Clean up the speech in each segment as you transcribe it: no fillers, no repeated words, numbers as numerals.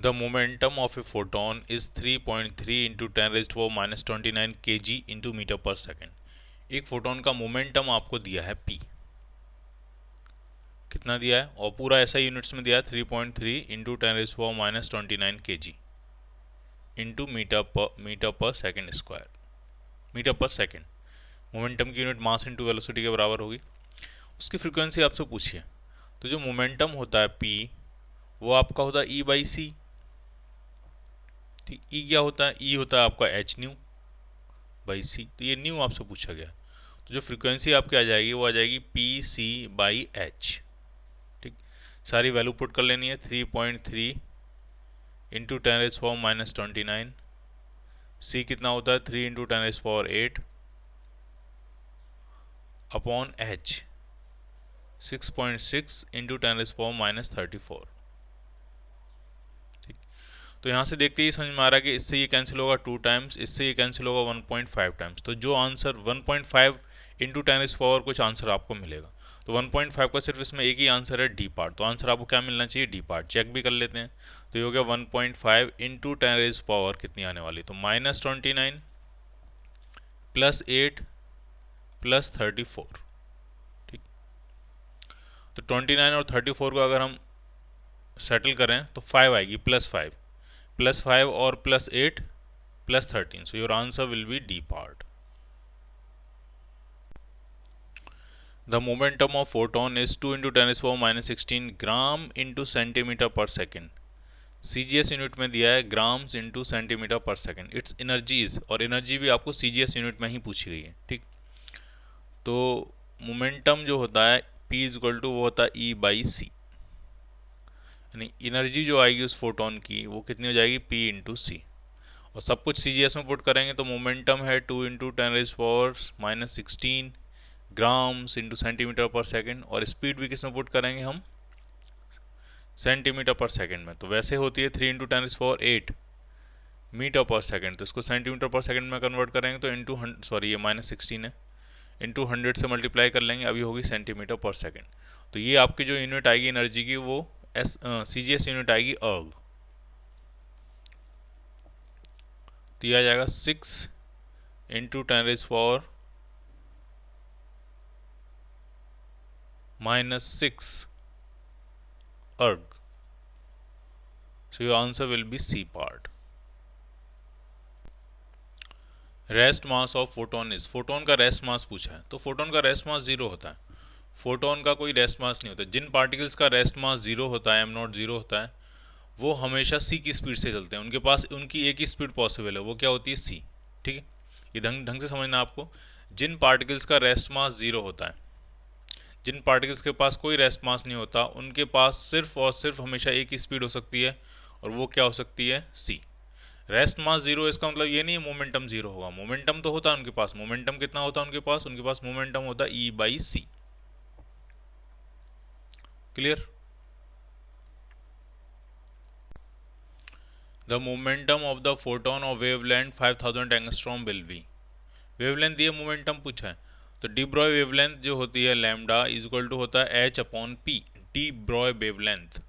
The momentum of a photon is 3.3 into 10 raised to power minus 29 kg into metre पर second. एक photon का momentum आपको दिया है p, कितना दिया है, और पूरा ऐसा यूनिट्स में दिया है 3.3 into 10 raise to power minus 29 kg into metre पर सेकेंड स्क्वायर, मीटर पर सेकेंड। मोमेंटम की यूनिट मास इंटू वेलोसिटी के बराबर होगी। उसकी फ्रीक्वेंसी आपसे पूछिए, तो जो मोमेंटम होता है p वो आपका होता है e बाई सी। ठीक, e क्या होता है, e होता है आपका h न्यू बाई सी, तो ये न्यू आपसे पूछा गया। तो जो फ्रीक्वेंसी आपकी आ जाएगी वो आ जाएगी पी सी बाई एच। ठीक, सारी वैल्यू पुट कर लेनी है। 3.3 इंटू 10 रेज़ पावर माइनस 29, सी कितना होता है 3 into 10 raise power 8 upon H 6.6 into 10 raise power minus 34। ठीक, तो यहाँ से देखते ही समझ में आ रहा है कि इससे ये कैंसिल होगा 2 टाइम्स, इससे ये कैंसिल होगा 1.5 टाइम्स। तो जो आंसर 1.5 इंटू 10 रेज़ पावर कुछ आंसर आपको मिलेगा। तो 1.5 का सिर्फ इसमें एक ही आंसर है डी पार्ट, तो आंसर आपको क्या मिलना चाहिए, डी पार्ट। चेक भी कर लेते हैं, तो ये हो गया 1.5 इंटू 10 रेज़ पावर कितनी आने वाली, तो माइनस 29 प्लस 8 प्लस 34। ठीक, तो 29 और 34 को अगर हम सेटल करें तो 5 आएगी, प्लस 5 और plus 8 plus 13। So your answer will B D part. The momentum of photon is 2 into 10 raised to power minus 16 gram into centimetre पर सेकेंड। CGS यूनिट में दिया है ग्राम्स इंटू सेंटीमीटर पर सेकेंड। इट्स एनर्जीज, और energy भी आपको CGS unit में ही पूछी गई है। ठीक, तो मोमेंटम जो होता है P इज इक्वल टू वो होता है E बाई सी, यानी एनर्जी जो आएगी उस फोटोन की वो कितनी हो जाएगी P इंटू सी। और सब कुछ CGS में पुट करेंगे तो मोमेंटम है 2 into 10 raise power minus 16 grams into centimetre पर सेकेंड, और स्पीड भी किस में पुट करेंगे हम, सेंटीमीटर पर सेकेंड में। तो वैसे होती है 3 इंटू 10 रेज़ पावर 8 मीटर पर सेकेंड, तो इसको सेंटीमीटर पर सेकेंड में कन्वर्ट करेंगे तो इंटू सॉरी ये माइनस 16 है, इंटू 100 से मल्टीप्लाई कर लेंगे, अभी होगी सेंटीमीटर पर सेकेंड। तो ये आपकी जो यूनिट आएगी एनर्जी की वो CGS यूनिट आएगी अर्ग। तो यह आ जाएगा 6 into 10 raise power minus 6 erg. So your answer will be C part. Rest mass of photon is, photon का रेस्ट मास पूछा है, तो फोटोन का रेस्ट मास 0 होता है। फोटोन का कोई रेस्ट मास नहीं होता। जिन पार्टिकल्स का रेस्ट मास 0 होता है, एम नॉट 0 होता है, वो हमेशा सी की स्पीड से चलते हैं। उनके पास उनकी एक ही स्पीड पॉसिबल है, वो क्या होती है, सी। ठीक है, ये ढंग से समझना आपको। जिन पार्टिकल्स का रेस्ट मास 0 होता है, जिन पार्टिकल्स के पास कोई रेस्ट मास नहीं होता, उनके पास सिर्फ और सिर्फ हमेशा एक ही स्पीड हो सकती है, और वो क्या हो सकती है, सी। रेस्ट मास 0, इसका मतलब ये नहीं है मोमेंटम 0 होगा। मोमेंटम तो होता है उनके पास। मोमेंटम कितना होता है उनके पास मोमेंटम होता है E by C. Clear. The momentum of the photon of wavelength 5000 angstrom will be. Wavelength दिए, मोमेंटम पूछा है, तो डी ब्रॉय वेवलेंथ जो होती है लैम्डा इज इक्वल टू होता है H upon P। D Broglie wavelength,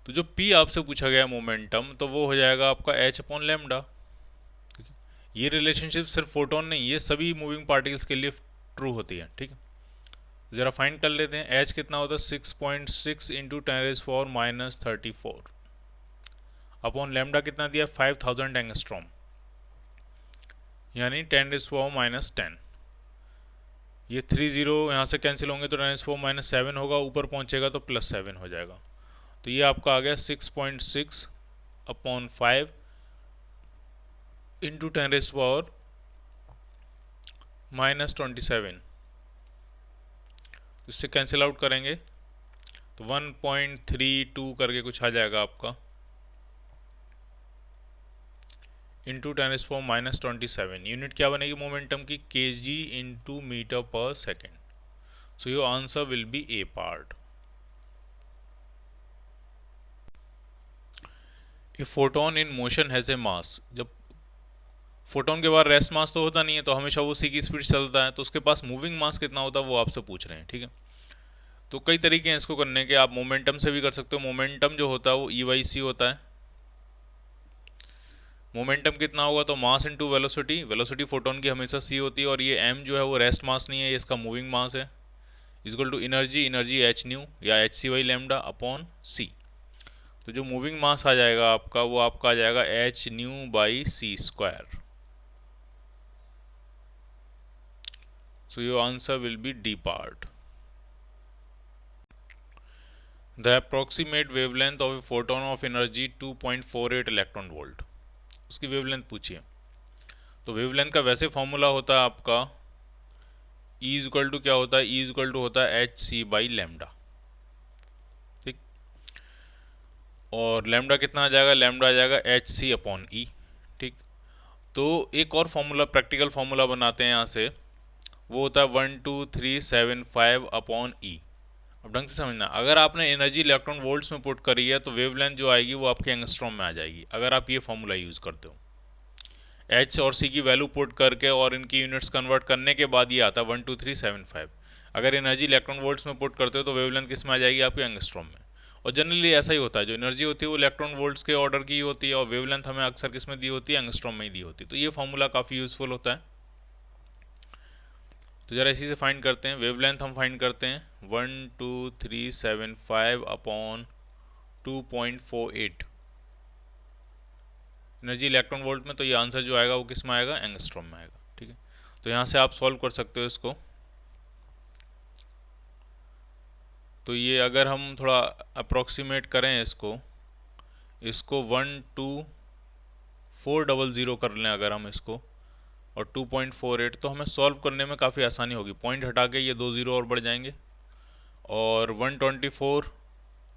तो जो P आपसे पूछा गया मोमेंटम, तो वो हो जाएगा आपका H अपॉन लैम्डा। ये रिलेशनशिप सिर्फ फोटोन नहीं, ये सभी मूविंग पार्टिकल्स के लिए ट्रू होती है। ठीक है, जरा फाइंड कर लेते हैं। H कितना होता है 6.6 into 10 raise power minus 34 upon lambda कितना दिया 5000 एंगस्ट्रॉम, यानी 10 रेज़ पावर माइनस 10। ये 3 0 यहाँ से कैंसिल होंगे तो 10 रेज़ पावर माइनस 7 होगा, ऊपर पहुँचेगा तो प्लस 7 हो जाएगा। तो ये आपका आ गया 6.6 upon 5 into 10 raise power minus 27। इससे कैंसिल आउट करेंगे तो 1.32 करके कुछ आ जाएगा आपका, into 10 raise power minus 27। Unit क्या बनेगी मोमेंटम की, kg इंटू मीटर पर second. So your answer will be A part. A photon in motion has a mass, जब फोटोन के बाद रेस्ट मास तो होता नहीं है, तो हमेशा वो सी की स्पीड चलता है, तो उसके पास मूविंग मास कितना होता है वो आपसे पूछ रहे हैं। ठीक है, तो कई तरीके हैं इसको करने के, आप मोमेंटम से भी कर सकते हो। मोमेंटम जो होता है वो E/c होता है। मोमेंटम कितना होगा, तो mass into velocity, velocity photon की हमेशा c होती है, और ये m जो है वो रेस्ट मास नहीं है, ये इसका मूविंग मास है, equal to energy, energy h nu या hc/λ अपॉन c। तो जो मूविंग मास आ जाएगा आपका, वो आपका आ जाएगा h new by c square. So your answer will B D part. The approximate wavelength of a photon of energy 2.48 electron volt. उसकी wavelength पूछिए। तो वेवलेंथ का वैसे फॉर्मूला होता है आपका E इक्वल टू क्या होता है, E इक्वल टू होता है hc/λ। ठीक, और लैम्डा कितना आ जाएगा, लैम्डा आ जाएगा hc अपॉन ई। ठीक, तो एक और फॉर्मूला, प्रैक्टिकल फॉर्मूला बनाते हैं यहाँ से, वो होता है 12375 अपॉन ई। अब ढंग से समझना, अगर आपने एनर्जी इलेक्ट्रॉन वोल्ट्स में पुट करी है तो वेवलेंथ जो आएगी वो आपके एंगस्ट्रॉम में आ जाएगी, अगर आप ये फॉर्मूला यूज़ करते हो। एच और सी की वैल्यू पुट करके और इनकी यूनिट्स कन्वर्ट करने के बाद ये आता है 12375। अगर एनर्जी इलेक्ट्रॉन वोल्ट्स में पुट करते हो तो वेवलेंथ किस में आ जाएगी, आपके एंगस्ट्रॉम में। और जनरली ऐसा ही होता है, जो एनर्जी होती है वो इलेक्ट्रॉन वोल्ट्स के ऑर्डर की होती है, और वेवलेंथ हमें अक्सर किस में दी होती है, एंगस्ट्रॉम में ही दी होती है। तो ये फॉर्मूला काफ़ी यूजफुल होता है। तो जरा इसी से फाइंड करते हैं। वेवलेंथ हम फाइंड करते हैं 12375 अपॉन 2.48 एनर्जी इलेक्ट्रॉन वोल्ट में। तो ये आंसर जो आएगा वो किस में आएगा, एंगस्ट्रॉम में आएगा। ठीक है, तो यहाँ से आप सॉल्व कर सकते हो इसको। तो ये अगर हम थोड़ा अप्रोक्सीमेट करें इसको 12400 कर लें अगर हम इसको, और 2.48, तो हमें सॉल्व करने में काफ़ी आसानी होगी। पॉइंट हटा के ये 2 जीरो और बढ़ जाएंगे, और 124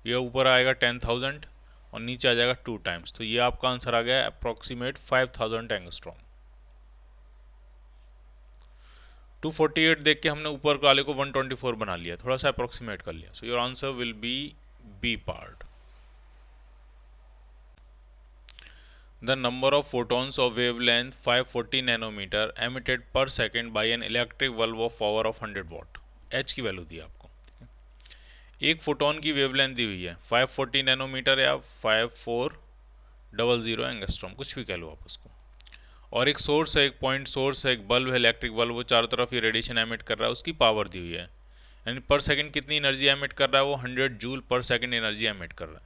ये ऊपर आएगा 10,000 और नीचे आ जाएगा 2 टाइम्स। तो ये आपका आंसर आ गया अप्रोक्सीमेट 5000 एंगस्ट्रॉम। 248 देख के हमने ऊपर वाले को 124 बना लिया, थोड़ा सा अप्रोक्सीमेट कर लिया। So your answer will be B part. The number of photons of wavelength 540 nanometer emitted per second by an electric bulb of power of 100 watt। H की वैल्यू दी आपको। एक फोटोन की वेवलेंथ दी हुई है 540 नैनोमीटर या 5400 angstrom, कुछ भी कह लो आप उसको। और एक सोर्स है, एक पॉइंट सोर्स है, एक बल्ब है, इलेक्ट्रिक बल्ब, वो चारों तरफ ये रेडिएशन एमिट कर रहा है, उसकी पावर दी हुई है। यानी पर सेकंड कितनी एनर्जी एमिट कर रहा है, वो 100 जूल पर सेकंड एनर्जी एमिट कर रहा है।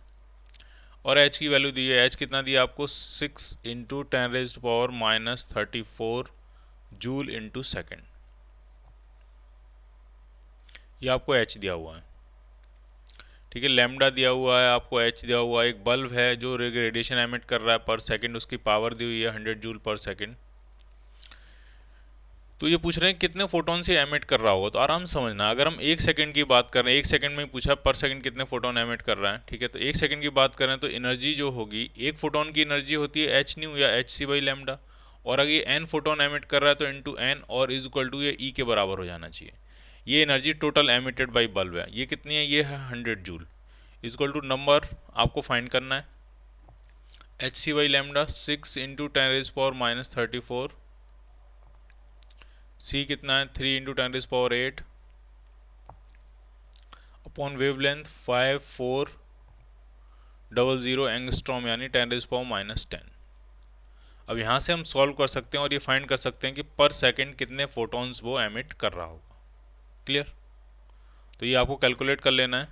और एच की वैल्यू दी है, एच कितना दिया आपको, 6 इंटू 10⁻⁻34 जूल इंटू सेकेंड। ये आपको एच दिया हुआ है। ठीक है, लैम्डा दिया हुआ है आपको, एच दिया हुआ है, एक बल्ब है जो रेडिएशन एमिट कर रहा है पर सेकंड, उसकी पावर दी हुई है 100 जूल पर सेकंड। तो ये पूछ रहे हैं कितने फोटोन से एमिट कर रहा होगा। तो आराम से समझना, अगर हम एक सेकंड की बात कर रहे हैं, एक सेकंड में ही पूछा पर सेकंड कितने फोटोन एमिट कर रहा है। ठीक है, तो एक सेकंड की बात करें तो एनर्जी जो होगी, एक फोटोन की एनर्जी होती है एच न्यू या एच सी बाई लैम्डा, और अगर ये एन फोटोन एमिट कर रहा है तो इंटू एन, और इज इक्वल टू ये ई के बराबर हो जाना चाहिए। ये energy total emitted by bulb है, ये कितनी है, ये है 100 joule. Is equal to number आपको फाइंड करना है, H C by lambda 6 into 10⁻⁻34, C कितना है 3 इंटू 10⁻8 अपॉन वेवलेंथ 5400 एंगस्ट्रॉम यानी 10⁻⁻10। अब यहाँ से हम सॉल्व कर सकते हैं और ये फाइंड कर सकते हैं कि पर सेकंड कितने फोटॉन्स वो एमिट कर रहा होगा। क्लियर? तो ये आपको कैलकुलेट कर लेना है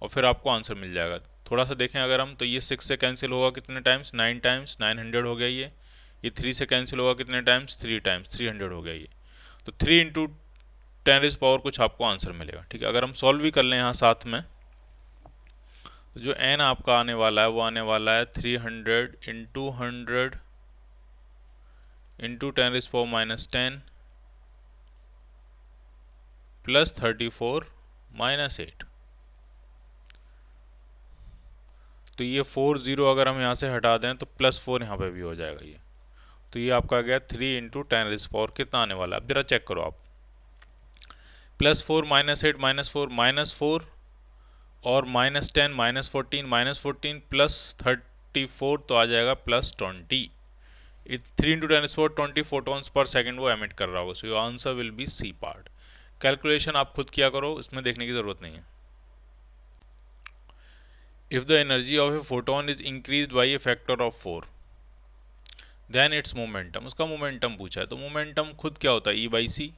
और फिर आपको आंसर मिल जाएगा। थोड़ा सा देखें अगर हम, तो ये 6 से कैंसिल होगा कितने टाइम्स, 9 टाइम्स, 900 हो गया ये 3 से कैंसिल होगा कितने टाइम्स, 3 टाइम्स, 300 हो गया ये। तो 3 इंटू 10⁻⁻ कुछ आपको आंसर मिलेगा। ठीक है, अगर हम सॉल्व भी कर लें यहाँ साथ में, तो जो n आपका आने वाला है वो आने वाला है 300 इंटू 100 इंटू 10⁻⁻10 प्लस 34-8। तो ये 40 अगर हम यहाँ से हटा दें तो +4 यहाँ पे भी हो जाएगा ये। तो ये आपका आ गया 3 इंटू 10⁻⁻, कितना आने वाला है, अब जरा चेक करो आप। +4 -8 -4 -4 और -10 -14 -14 प्लस 34, तो आ जाएगा +20। 3 इंटू 10⁻20 फोटॉन्स पर सेकंड वो एमिट कर रहा होगा। So your answer will be C part. Calculation आप खुद किया करो, इसमें देखने की ज़रूरत नहीं है। If the energy of a photon is increase by a factor of 4 then its momentum, उसका मोमेंटम पूछा है। तो मोमेंटम खुद क्या होता है, E/c।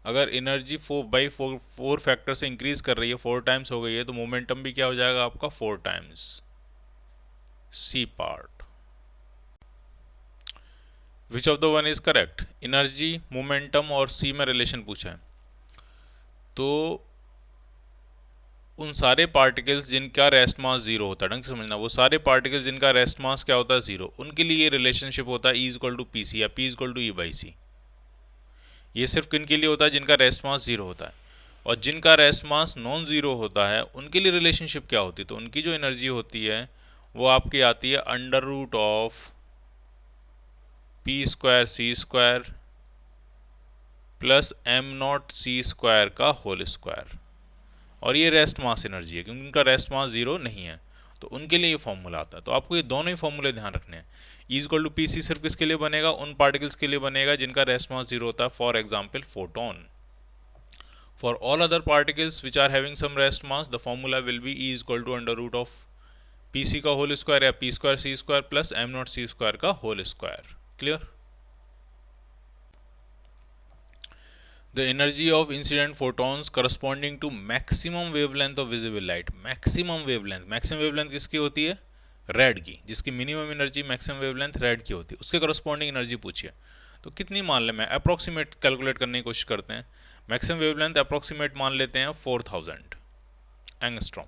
अगर एनर्जी 4 फैक्टर से इंक्रीज कर रही है, 4 टाइम्स हो गई है, तो मोमेंटम भी क्या हो जाएगा आपका 4 times. C part. Which of the one is correct, energy, momentum और सी में रिलेशन पूछा है। तो उन सारे पार्टिकल्स जिनका रेस्ट मास जीरो होता है, ढंग से समझना, वो सारे पार्टिकल्स जिनका रेस्ट मास क्या होता है जीरो, उनके लिए ये रिलेशनशिप होता है E=PC या P=E/c। ये सिर्फ किन के लिए होता है, जिनका रेस्ट मास जीरो होता है। और जिनका रेस्ट मास नॉन जीरो होता है उनके लिए रिलेशनशिप क्या होती है, तो उनकी जो एनर्जी होती है वो आपकी आती है √ऑफ P²C² प्लस m0c² का होल स्क्वायर। और ये रेस्ट मास एनर्जी है, क्योंकि उनका रेस्ट मास जीरो नहीं है, तो उनके लिए ये फॉर्मूला आता है। तो आपको ये दोनों ही फॉर्मूले ध्यान रखने हैं। E=PC सिर्फ किसके लिए बनेगा, उन पार्टिकल्स के लिए बनेगा जिनका रेस्ट मास जीरो होता है, for example photon. For all other particles which are having some rest mass, the formula will be E=√ऑफ PC का होल स्क्वायर या P²C² प्लस m0c² का whole square. Clear. The energy of incident photons corresponding to maximum wavelength of visible light। maximum wavelength किसकी होती है, red की। जिसकी minimum energy maximum wavelength red की होती है, उसके करस्पॉन्डिंग एनर्जी पूछिए। तो कितनी मान ले, मैं अप्रोक्सीमेट कैलकुलेट करने की कोशिश करते हैं। मैक्सिमम वेवलेंथ अप्रोक्सीमेट मान लेते हैं 4000 एंगस्ट्रॉम,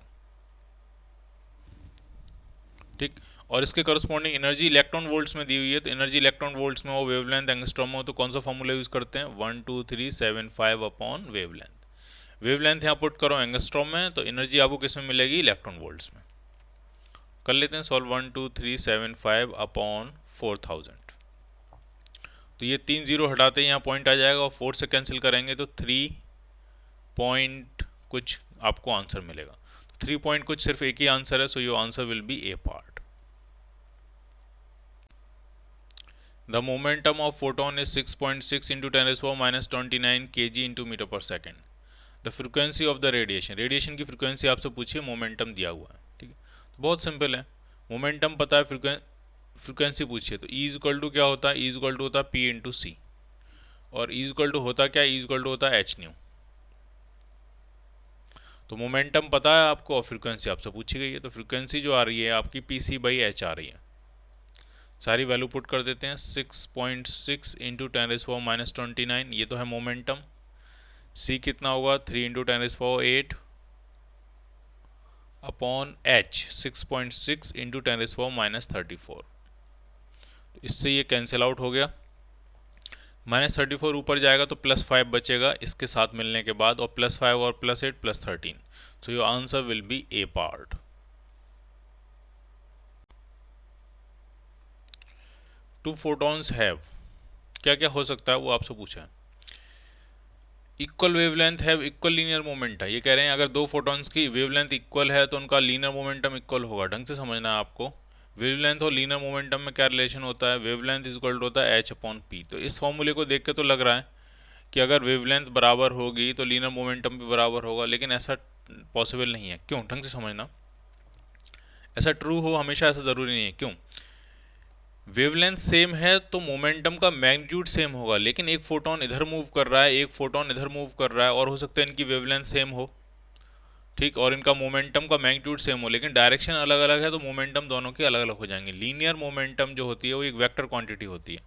ठीक। और इसके करस्पॉन्डिंग एनर्जी इलेक्ट्रॉन वोल्ट्स में दी हुई है, तो एनर्जी इलेक्ट्रॉन वोल्ट्स में हो, वेवलेंथ एंगस्ट्रॉम हो, तो कौन सा फॉर्मूला यूज करते हैं, 12375 अपॉन वेवलेंथ। वेवलेंथ यहाँ पुट करो एंगस्ट्रॉम में, तो एनर्जी आपको किस में मिलेगी, इलेक्ट्रॉन वोल्ट्स में। कर लेते हैं सॉल्व, 12375 अपॉन 4000। तो ये 3 जीरो हटाते ही यहाँ पॉइंट आ जाएगा, और 4 से कैंसिल करेंगे तो 3 पॉइंट कुछ आपको आंसर मिलेगा। तो 3 पॉइंट कुछ सिर्फ एक ही आंसर है, सो your answer will be A part. The momentum of photon is 6.6 into 10⁻⁻29 kg into meter per second. The frequency of the radiation, radiation की फ्रीक्वेंसी आपसे पूछिए, मोमेंटम दिया हुआ है, ठीक है। तो बहुत सिंपल है, मोमेंटम पता है, फ्रीक्वेंसी पूछिए, तो E= क्या होता है, E= होता है P/c, और E= होता क्या है, E= होता है h/nu। तो मोमेंटम पता है आपको और फ्रीक्वेंसी आपसे पूछी गई है, तो फ्रीक्वेंसी जो आ रही है आपकी Pc/h आ रही है। सारी वैल्यू पुट कर देते हैं, 6.6 इंटू 10⁻⁻29, ये तो है मोमेंटम। c कितना होगा, 3 इंटू 10⁸ अपॉन h, 6.6 इंटू 10⁻34। तो इससे ये कैंसिल आउट हो गया, -34 ऊपर जाएगा तो +5 बचेगा इसके साथ मिलने के बाद, और +5 और +8 +13। So your answer will be A part. Two photons have, क्या क्या हो सकता है वो आपसे पूछा है। Equal wavelength have equal linear moment है, ये कह रहे हैं अगर दो फोटॉन्स की वेवलेंथ इक्वल है तो उनका लीनियर मोमेंटम इक्वल होगा। ढंग से समझना है आपको, वेवलेंथ और लीनियर मोमेंटम में क्या रिलेशन होता है, वेवलेंथ इक्वल होता है h/p। तो इस फॉर्मूले को देख के तो लग रहा है कि अगर वेवलेंथ बराबर होगी तो लीनियर मोमेंटम भी बराबर होगा, लेकिन ऐसा पॉसिबल नहीं है। क्यों, ढंग से समझना, ऐसा ट्रू हो हमेशा ऐसा ज़रूरी नहीं है। क्यों, वेवलेंथ सेम है तो मोमेंटम का मैग्नीट्यूड सेम होगा, लेकिन एक फोटोन इधर मूव कर रहा है, एक फोटोन इधर मूव कर रहा है, और हो सकता है इनकी वेवलेंथ सेम हो, ठीक, और इनका मोमेंटम का मैग्नीट्यूड सेम हो, लेकिन डायरेक्शन अलग अलग है, तो मोमेंटम दोनों के अलग अलग हो जाएंगे। लीनियर मोमेंटम जो होती है वो एक वेक्टर क्वांटिटी होती है,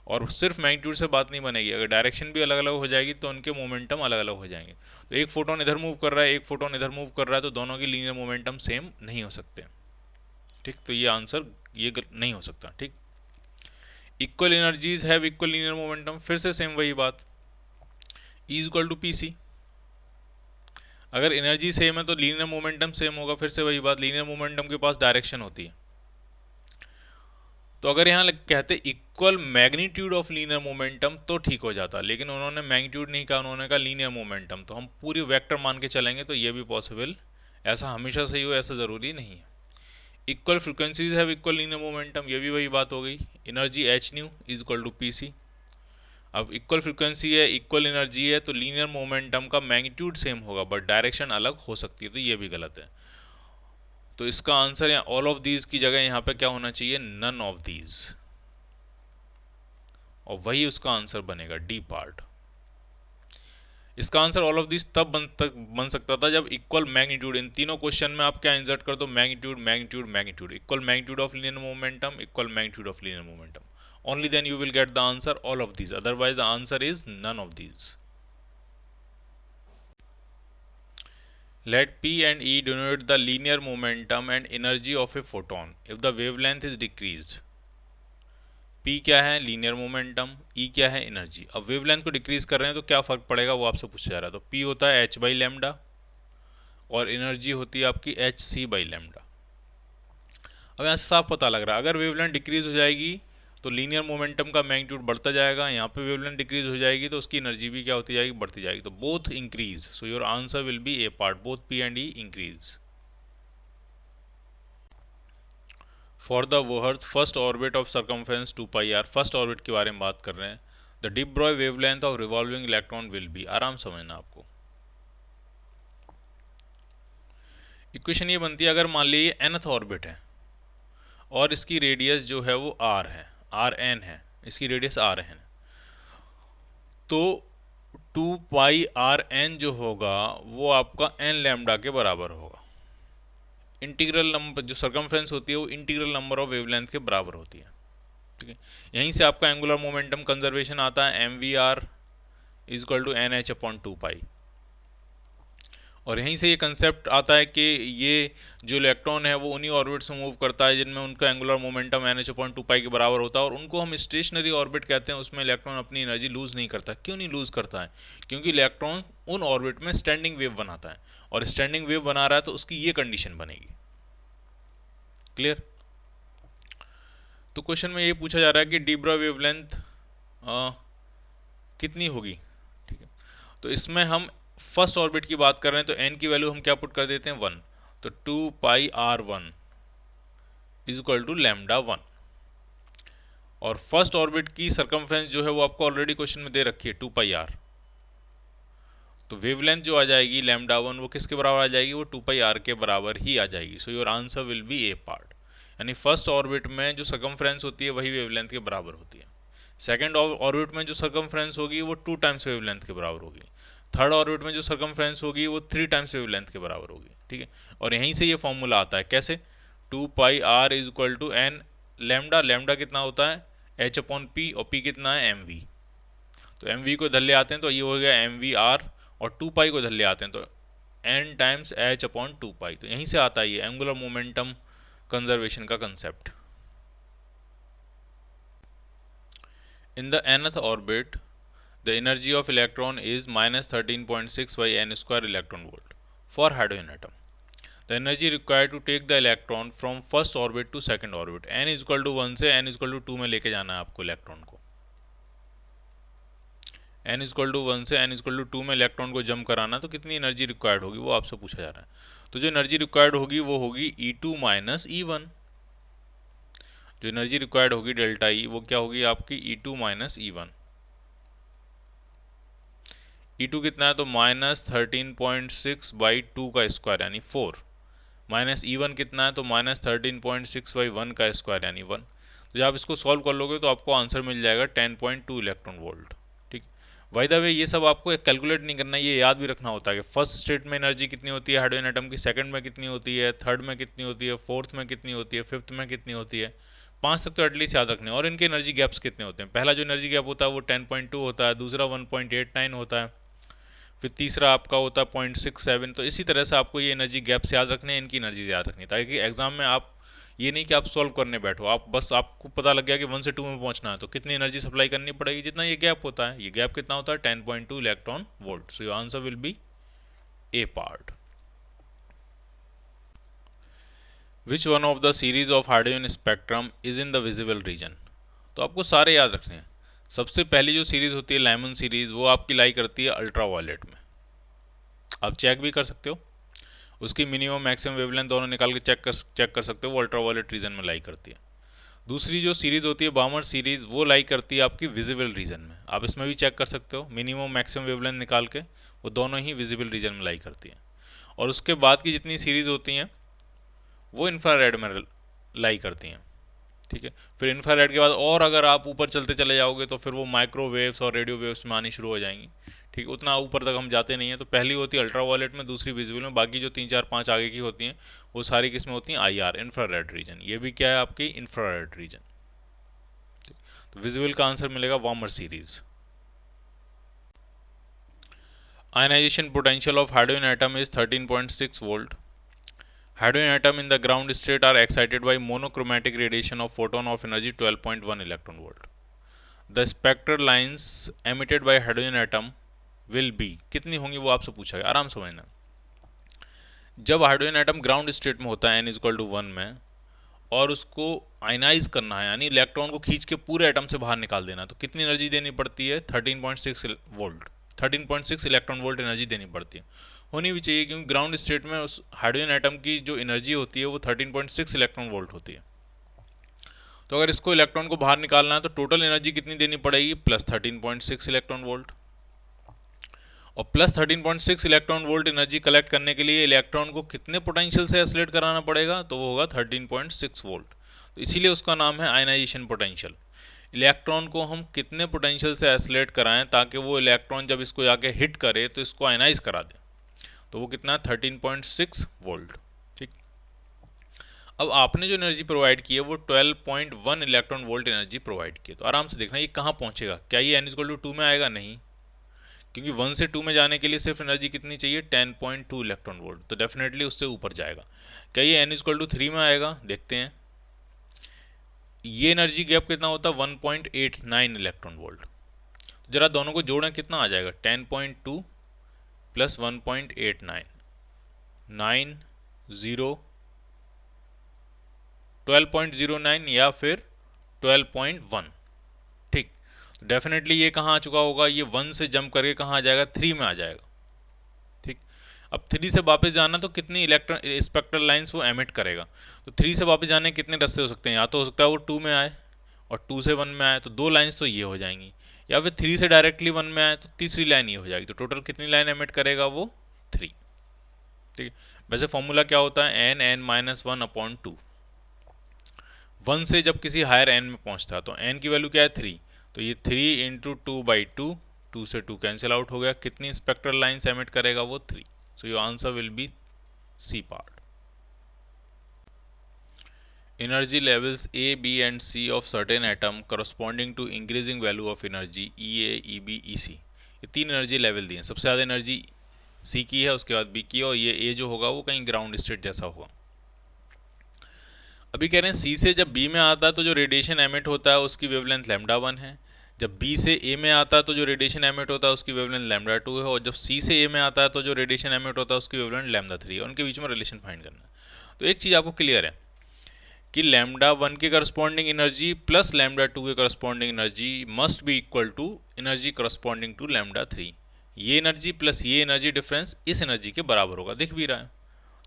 और सिर्फ मैग्नीट्यूड से बात नहीं बनेगी, अगर डायरेक्शन भी अलग अलग हो जाएगी तो उनके मोमेंटम अलग अलग हो जाएंगे। तो एक फोटोन इधर मूव कर रहा है, एक फोटोन इधर मूव कर रहा है, तो दोनों की लीनियर मोमेंटम सेम नहीं हो सकते, ठीक। तो ये आंसर ये नहीं हो सकता, ठीक। Equal energies have equal linear momentum, फिर से सेम वही बात, E=PC। अगर एनर्जी सेम है तो लीनियर मोमेंटम सेम होगा, फिर से वही बात, लीनियर मोमेंटम के पास डायरेक्शन होती है। तो अगर यहाँ कहते equal magnitude of linear momentum तो ठीक हो जाता, लेकिन उन्होंने मैग्नीट्यूड नहीं कहा, उन्होंने कहा लीनियर मोमेंटम, तो हम पूरी वेक्टर मान के चलेंगे, तो ये भी पॉसिबल, ऐसा हमेशा सही हो ऐसा ज़रूरी नहीं है। Equal frequencies have equal linear momentum, ये भी वही बात हो गई, एनर्जी h/nu = PC। अब इक्वल फ्रीक्वेंसी है, इक्वल एनर्जी है, तो लीनियर मोमेंटम का मैग्नीट्यूड सेम होगा बट डायरेक्शन अलग हो सकती है, तो ये भी गलत है। तो इसका आंसर यहाँ ऑल ऑफ दीज की जगह यहाँ पे क्या होना चाहिए, नन ऑफ दीज, और वही उसका आंसर बनेगा, डी पार्ट। इसका आंसर ऑल ऑफ दिस तब बन सकता था जब इक्वल मैग्नीट्यूड, इन तीनों क्वेश्चन में आप क्या इंसर्ट कर दो, magnitude magnitude magnitude, equal magnitude of linear momentum, equal magnitude of linear momentum, only then you will get the answer all of these, otherwise the answer is none of these. Let P and E denote the linear momentum and energy of a photon if the wavelength is decreased. P क्या है, linear momentum, E क्या है, energy. अब wavelength को decrease कर रहे हैं तो क्या फर्क पड़ेगा वो आपसे पूछा जा रहा है। तो P होता है h बाई लेमडा और एनर्जी होती है आपकी एच सी बाई लेमडा। अब यहाँ से साफ पता लग रहा है अगर वेवलेंथ डिक्रीज हो जाएगी तो लीनियर मोमेंटम का मैग्नीट्यूड बढ़ता जाएगा, यहाँ पे वेवलेंथ डिक्रीज हो जाएगी तो उसकी एनर्जी भी क्या होती जाएगी, बढ़ती जाएगी। तो both increase, so your answer will be A part, both P and E increase. For the earth first orbit of circumference 2 pi R, first orbit के बारे में बात कर रहे हैं। The de Broglie wavelength of revolving electron will be, आराम समझना आपको। इक्वेशन ये बनती है, अगर मान लीजिए nth ऑर्बिट है और इसकी रेडियस जो है वो r है, आर एन है, इसकी रेडियस आर है, तो 2 पाई आर एन जो होगा वो आपका n लैम्डा के बराबर होगा। इंटीग्रल नंबर जो सर्कमफ्रेंस होती है वो इंटीग्रल नंबर ऑफ वेवलेंथ के बराबर होती है, ठीक है। यहीं से आपका एंगुलर मोमेंटम कंजर्वेशन आता है, M V R is equal to N H upon 2 pi, और यहीं से ये कंसेप्ट आता है कि ये जो इलेक्ट्रॉन है वो उन्हीं ऑर्बिट में मूव करता है जिनमें उनका angular momentum N H upon 2 pi के बराबर होता है, और उनको हम स्टेशनरी ऑर्बिट कहते हैं। उसमें इलेक्ट्रॉन अपनी एनर्जी लूज नहीं करता। क्यों नहीं लूज करता है, क्योंकि इलेक्ट्रॉन उन ऑर्बिट में स्टैंडिंग वेव बनाता है, और स्टैंडिंग वेव बना रहा है तो उसकी ये कंडीशन बनेगी। क्लियर। तो क्वेश्चन में ये पूछा जा रहा है कि डी ब्रॉय वेवलेंथ कितनी होगी, ठीक है। तो इसमें हम फर्स्ट ऑर्बिट की बात कर रहे हैं तो n की वैल्यू हम क्या पुट कर देते हैं, 1, तो 2 pi r 1 is equal to lambda 1, और फर्स्ट ऑर्बिट की सर्कमफ्रेंस जो है वो आपको ऑलरेडी क्वेश्चन में दे रखी है 2 पाई आर, तो वेवलेंथ जो आ जाएगी लैम्डा 1 वो किसके बराबर आ जाएगी, वो 2 पाई आर के बराबर ही आ जाएगी। सो your answer will be A part, यानी फर्स्ट ऑर्बिट में जो सर्कमफ्रेंस होती है वही वेवलेंथ के बराबर होती है। सेकंड ऑर्बिट में जो सर्कमफ्रेंस होगी वो 2 टाइम्स वेवलेंथ के बराबर होगी। थर्ड ऑर्बिट में जो सर्कमफ्रेंस होगी वो 3 टाइम्स वेवलेंथ के बराबर होगी, ठीक है। और यहीं से ये फॉर्मूला आता है, कैसे, 2 pi r is equal to n lambda, lambda कितना होता है एच अपॉन पी, और पी कितना है एम वी, तो एम वी को इधर ले आते हैं तो ये हो गया एम वी आर, और 2 पाई को इधर ले आते हैं तो एन टाइम्स एच अपॉन 2 पाई। तो यहीं से आता है ये एंगुलर मोमेंटम कंजर्वेशन का concept. In the nth orbit, the energy of electron is minus 13.6 by n square electron volt for hydrogen atom. The energy required to take the electron from first orbit to second orbit, n is equal to 1 से n is equal to 2 में लेके जाना है आपको electron को। n is equal to 1 से n is equal to 2 में electron को जंप कराना, तो कितनी एनर्जी रिक्वायर्ड होगी वो आपसे पूछा जा रहा है। तो जो एनर्जी रिक्वायर्ड होगी वो होगी E2 माइनस E1। जो एनर्जी रिक्वायर्ड होगी डेल्टा ई वो क्या होगी आपकी E2 माइनस E1। E2 कितना है, तो माइनस 13.6 बाई 2 का स्क्वायर यानी 4, माइनस E1 कितना है, तो माइनस 13.6 बाई 1 का स्क्वायर यानी 1। तो जब आप इसको सॉल्व कर लोगे तो आपको आंसर मिल जाएगा 10.2 इलेक्ट्रॉन वोल्ट, ठीक। बाय द वे ये सब आपको कैलकुलेट नहीं करना, ये याद भी रखना होता है कि फर्स्ट स्टेट में एनर्जी कितनी होती है हाइड्रोजन एटम की, सेकंड में कितनी होती है, थर्ड में कितनी होती है, फोर्थ में कितनी होती है, फिफ्थ में कितनी होती है, 5 तक तो एटलीस्ट याद रखने। और इनके एनर्जी गैप्स कितने होते हैं, पहला जो एनर्जी गैप होता है वो 10.2 होता है, दूसरा 1.89 होता है, फिर तीसरा आपका होता है 0.67। तो इसी तरह से आपको ये एनर्जी गैप्स याद रखने हैं, इनकी एनर्जी याद रखनी है, ताकि एग्जाम में आप ये नहीं कि आप सॉल्व करने बैठो, आप बस आपको पता लग गया कि 1 से 2 में पहुंचना है तो कितनी एनर्जी सप्लाई करनी पड़ेगी, जितना ये गैप होता है। ये गैप कितना होता है 10.2 electron volt. So your answer will be A part. Which one of the series of hydrogen spectrum is in the visible region. तो आपको सारे याद रखने हैं। सबसे पहली जो सीरीज होती है लाइमन सीरीज, वो आपकी लाई करती है अल्ट्रा वायलेट में, आप चेक भी कर सकते हो, उसकी मिनिमम मैक्सिमम वेवलेंथ दोनों निकाल के चेक कर सकते हो, वो अल्ट्रा वायलेट रीजन में लाई करती है। दूसरी जो सीरीज होती है बामर सीरीज, वो लाई करती है आपकी विजिबल रीजन में। आप इसमें भी चेक कर सकते हो, मिनिमम मैक्सिमम वेवलेंथ निकाल के वो दोनों ही विजिबल रीजन में लाई करती है। और उसके बाद की जितनी सीरीज होती हैं वो इंफ्रारेड में लाई करती हैं। ठीक है, फिर इंफ्रारेड के बाद और अगर आप ऊपर चलते चले जाओगे तो फिर वो माइक्रोवेव्स और रेडियो वेव्स में आनी शुरू हो जाएंगी। ठीक है, उतना ऊपर तक हम जाते नहीं हैं। तो पहली होती है अल्ट्रावायलेट में, दूसरी विजिबल में, बाकी जो 3 4 5 आगे की होती हैं वो सारी किसमें होती हैं, IR, इंफ्रारेड रीजन। ये भी क्या है आपकी इंफ्रारेड रीजन। तो विजिबल का आंसर मिलेगा Balmer series. Ionization potential of hydrogen atom is 13.6 volt. Hydrogen atom in the ground state are excited by monochromatic radiation of photon of energy 12.1 electron volt. The spectral lines emitted by hydrogen atom will be, कितनी होंगी वो आपसे पूछा गया, आराम समझना। जब hydrogen atom ground state में होता है n=1 में, और उसको आयनाइज करना है यानी इलेक्ट्रॉन को खींच के पूरे एटम से बाहर निकाल देना, तो कितनी एनर्जी देनी पड़ती है, 13.6 वोल्ट, 13.6 इलेक्ट्रॉन वोल्ट एनर्जी देनी पड़ती है। होनी भी चाहिए, क्योंकि ग्राउंड स्टेट में उस हाइड्रोजन एटम की जो एनर्जी होती है वो 13.6 इलेक्ट्रॉन वोल्ट होती है। तो अगर इसको इलेक्ट्रॉन को बाहर निकालना है तो टोटल एनर्जी कितनी देनी पड़ेगी, प्लस 13.6 इलेक्ट्रॉन वोल्ट। और plus 13.6 electron volt energy collect करने के लिए इलेक्ट्रॉन को कितने पोटेंशियल से एसिलेट कराना पड़ेगा, तो वो होगा 13.6 वोल्ट। तो इसीलिए उसका नाम है आयनाइजेशन पोटेंशियल। इलेक्ट्रॉन को हम कितने पोटेंशियल से एसिलेट कराएं ताकि वो इलेक्ट्रॉन जब इसको जाके हिट करे तो इसको आयनाइज करा दे, तो वो कितना, 13.6 वोल्ट। ठीक, अब आपने जो एनर्जी प्रोवाइड की है वो 12.1 इलेक्ट्रॉन वोल्ट एनर्जी प्रोवाइड की है। तो आराम से देखना ये कहाँ पहुंचेगा, क्या ये n=2 में आएगा, नहीं, क्योंकि 1 से 2 में जाने के लिए सिर्फ एनर्जी कितनी चाहिए, 10.2 इलेक्ट्रॉन वोल्ट, तो डेफिनेटली उससे ऊपर जाएगा। क्या ये n=3 में आएगा, देखते हैं। ये एनर्जी गैप कितना होता है, 1.89 इलेक्ट्रॉन वोल्ट। तो जरा दोनों को जोड़ें, कितना आ जाएगा, 10.2 प्लस 1.89, 12.09 या फिर 12.1। ठीक, डेफिनेटली ये कहाँ आ चुका होगा, ये 1 से जंप करके कहाँ आ जाएगा, 3 में आ जाएगा। ठीक, अब 3 से वापस जाना तो कितनी इलेक्ट्रॉन स्पेक्ट्रल लाइंस वो एमिट करेगा। तो 3 से वापस जाने के कितने रास्ते हो सकते हैं, या तो हो सकता है वो 2 में आए और 2 से 1 में आए, तो 2 लाइंस तो ये हो जाएंगी, या फिर 3 से डायरेक्टली 1 में आए तो तीसरी लाइन ये हो जाएगी। तो टोटल कितनी लाइन एमिट करेगा वो, 3। ठीक है, वैसे फॉर्मूला क्या होता है, n(n-1/2)। 1 से जब किसी हायर n में पहुंचता है तो n की वैल्यू क्या है, 3, तो ये 3 × 2/2, 2 से 2 कैंसिल आउट हो गया, कितनी स्पेक्ट्रल लाइंस एमिट करेगा वो, 3। So your answer will be C part. Energy levels A, B and C of certain atom corresponding to increasing value of energy EA, EB, EC। ये 3 एनर्जी लेवल दिए हैं। सबसे ज़्यादा एनर्जी C की है, उसके बाद B की है, और ये A जो होगा वो कहीं ग्राउंड स्टेट जैसा होगा। अभी कह रहे हैं C से जब B में आता है तो जो रेडिएशन एमिट होता है उसकी वेवलेंथ λ1 है। जब B से A में आता है तो जो रेडिएशन एमिट होता है उसकी वेवलेंथ λ2 है। और जब C से A में आता है तो जो रेडिएशन एमिट होता है उसकी वेवलेंथ λ3 है। उनके बीच में रिलेशन फाइंड करना है। तो एक चीज़ आपको क्लियर है कि λ1 के करस्पॉन्डिंग एनर्जी प्लस λ2 के corresponding energy must be equal to energy corresponding to λ3। ये एनर्जी प्लस ये एनर्जी डिफरेंस इस एनर्जी के बराबर होगा, दिख भी रहा है।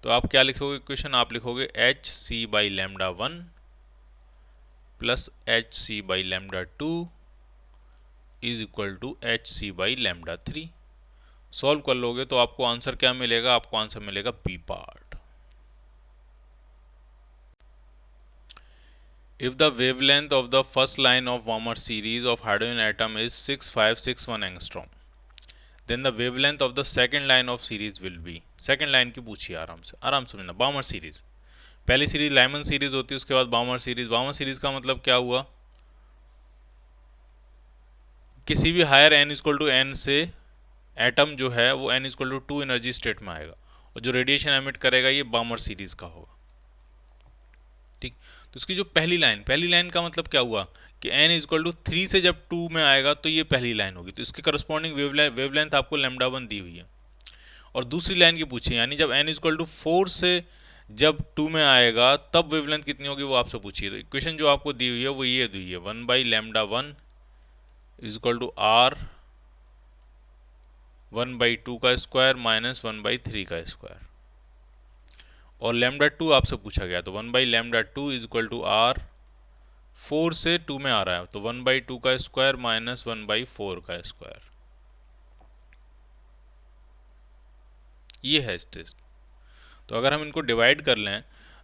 तो आप क्या लिखोगे इक्वेशन, आप लिखोगे hc/λ1 plus hc/λ2 is equal to hc/λ3। Solve कर लोगे तो आपको आंसर क्या मिलेगा, आपको आंसर मिलेगा B part. If the wavelength of the first line of Balmer series of hydrogen atom is 6561 angstrom, then the wavelength of the second line of series will be। second line की पूछिए, आराम से समझना। बामर series, पहली series Lyman series होती है, उसके बाद बामर सीरीज। बामर सीरीज का मतलब क्या हुआ, किसी भी हायर n=n से एटम जो है वो n=2 एनर्जी स्टेट में आएगा, और जो रेडिएशन एमिट करेगा ये बामर सीरीज का होगा। ठीक, तो इसकी जो पहली लाइन का मतलब क्या हुआ कि n=3 से जब 2 में आएगा तो ये पहली लाइन होगी, तो इसके करस्पॉन्डिंग वेवलेंथ आपको λ1 दी हुई है। और दूसरी लाइन की पूछी, यानी जब n=4 से जब 2 में आएगा तब वेवलेंथ कितनी होगी वो आपसे पूछिए। तो इक्वेशन जो आपको दी हुई है वो ये दी हुई है, 1/λ1 = r 1/2 का स्क्वायर माइनस 1/3 का स्क्वायर। और λ2 आपसे पूछा गया, तो 1/λ2 = r 4 से 2 में आ रहा है, तो 1/2 का स्क्वायर माइनस 1/4 का स्क्वायर, ये है इस टेस्ट। तो अगर हम इनको डिवाइड कर लें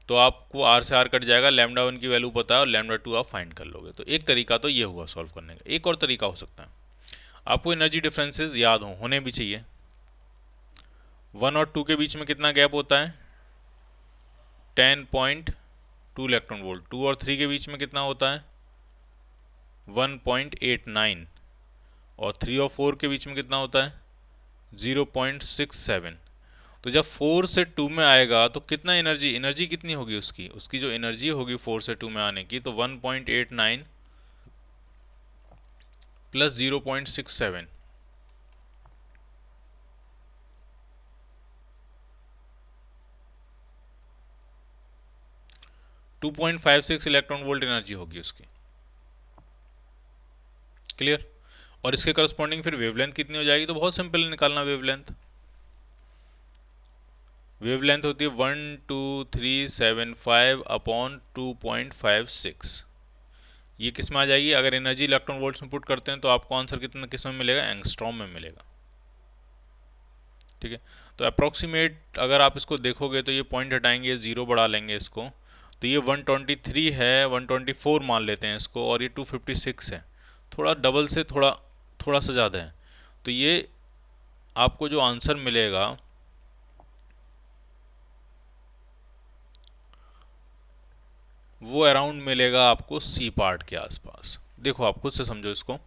तो आपको r से r कट जाएगा, लैम्डा 1 की वैल्यू पता है और लैम्डा 2 आप फाइंड कर लोगे। तो एक तरीका तो ये हुआ सॉल्व करने का। एक और तरीका हो सकता है, आपको एनर्जी डिफरेंसेस याद होने भी चाहिए। 1 और 2 के बीच में कितना गैप होता है, 10.2 इलेक्ट्रॉन वोल्ट। 2 और 3 के बीच में कितना होता है, 1.89, और 3 और 4 के बीच में कितना होता है, 0.67। तो जब 4 से 2 में आएगा तो कितना एनर्जी कितनी होगी उसकी जो एनर्जी होगी 4 से 2 में आने की, तो 1.89 प्लस 0.67, 2.56 इलेक्ट्रॉन वोल्ट एनर्जी होगी उसकी। क्लियर। और इसके करस्पॉन्डिंग फिर वेवलेंथ कितनी हो जाएगी, तो बहुत सिंपल निकालना वेवलेंथ। वेवलेंथ होती है 12375 अपॉन 2.56। ये किस में आ जाएगी, अगर एनर्जी इलेक्ट्रॉन वोल्ट्स में पुट करते हैं तो आपको आंसर कितना किस में मिलेगा, एंगस्ट्रॉम में मिलेगा। ठीक है। तो अप्रोक्सीमेट अगर आप इसको देखोगे तो ये पॉइंट हटाएंगे, जीरो बढ़ा लेंगे इसको, तो ये 123 है, 124 मान लेते हैं इसको, और ये 256 है, थोड़ा डबल से थोड़ा सा ज़्यादा है। तो ये आपको जो आंसर मिलेगा वो अराउंड मिलेगा आपको सी पार्ट के आसपास। देखो आप खुद से समझो इसको।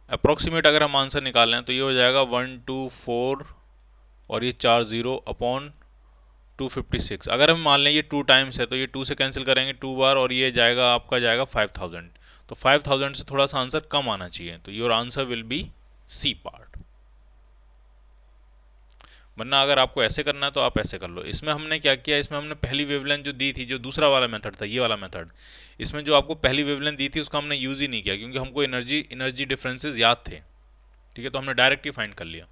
अप्रोक्सीमेट अगर हम आंसर निकाल लें तो ये हो जाएगा 124 और ये 40 अपॉन 256। अगर हम मान लें ये 2 टाइम्स है तो ये 2 से कैंसिल करेंगे 2 बार, और ये जाएगा आपका जाएगा 5000। तो 5000 से थोड़ा सा आंसर कम आना चाहिए, तो your answer will be C part. वरना अगर आपको ऐसे करना है तो आप ऐसे कर लो। इसमें हमने क्या किया, इसमें हमने पहली वेवलेंथ जो दी थी, जो दूसरा वाला मेथड था, ये वाला मेथड, इसमें जो आपको पहली वेवलेंथ दी थी उसका हमने यूज ही नहीं किया, क्योंकि हमको एनर्जी डिफरेंसेस याद थे। ठीक है, तो हमने डायरेक्ट ही फाइंड कर लिया।